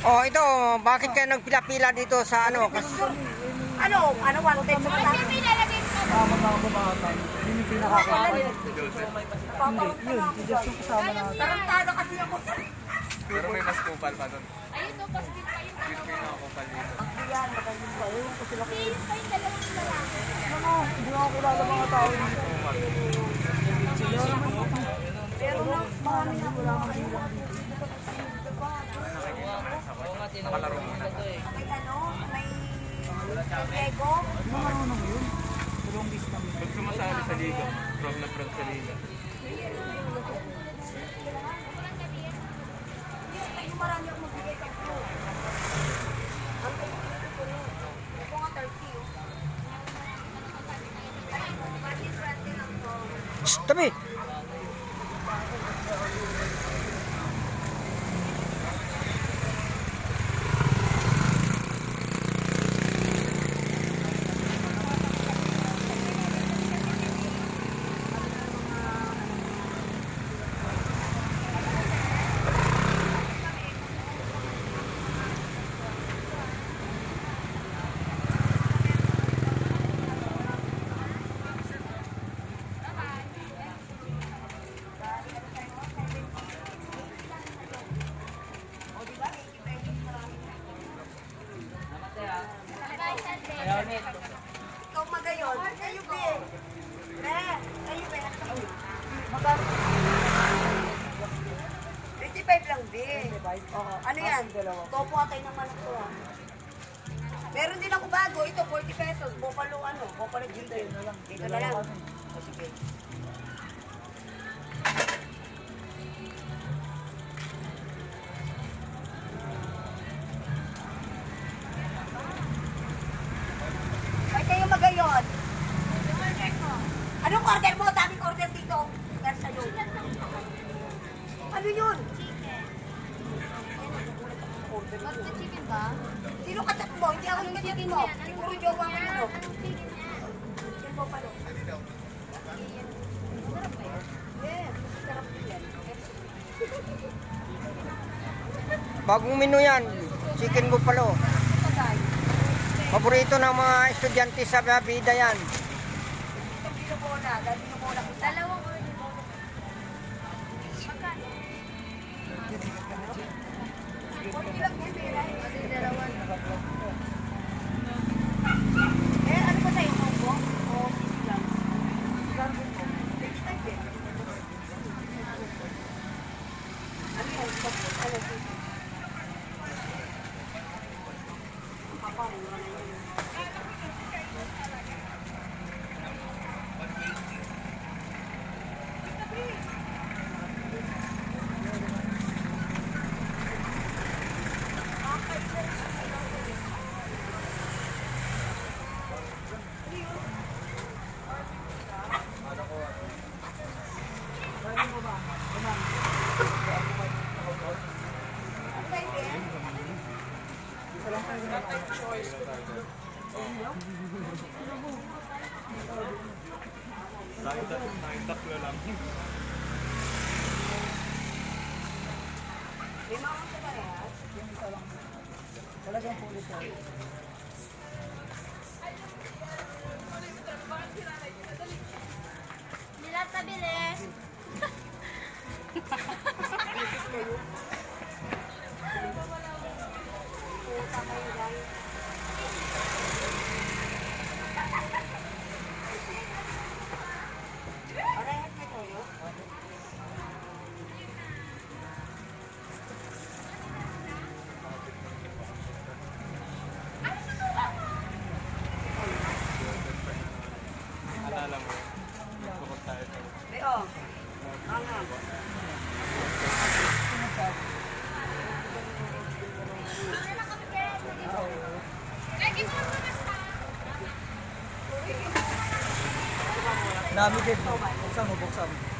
Oh, ito, bakit kayo nagpila-pila dito sa ano? Ano, one time sa taas? Yun yung pinakakakaya. Hindi, yun. Just yung kasama natin. Tarantado kasi ako. Pero may mas kupal pa doon. Ayun, no, positive pa yung Yung pinakakupal dito. Yan, magaling pa. Ewan ko sila kung pa yung dalawang lalaki. Ano, hindi ako kilala mga tao dito. pero na, marami na wala kang bilang. Nakalaro muna. May ano, may ego. Ano marunong yun? Tulong distance. Pag sumasali sa liga, from na from sa liga. Yung marami akong magbigay kay Flo. Ang pagkakita ko no. Ito nga 30 oh. Bakit 20 lang to? Shh, tabi! Ikaw magayon. Kayo be. Kayo be. Magkano? 25 lang be. Oo. Ano yan? Topo atay ng manok ko ah. Meron din ako bago. Ito 40 pesos. Buffalo ano? Buffalo dito yun na lang. Dito na lang. O sige. Ay kayo magayon. Anong order mo? Daming order dito. Order sa'yo. Ano yun? Order mo. What's the chicken ba? Sino katat mo? Hindi ako yung katat mo. Siguro jowa mo ano. Sino mo pa doon? Yes, sarap din yan. Bagong menu yan. Chicken buffalo. Ito guys. Paborito ng mga estudyante sa bida yan. Ito binubola. Dahil binubola ko sa Dalawang order. Magkano? 40 lang yun. Kasi dalawan. Ano ba sa'yo? Combo? O sisi lang? Next time din. Ano yan? Ano sisi? Papa, mura na yun. Nakita lang. Lima ako sa parehas. Wala siyang pulis yan. Nilat na bilis. Puta kayo guys. Parehas na kayo? Alala mo, bukod tayo. Leo. Ano? Dami din. Buksan mo, buksan mo.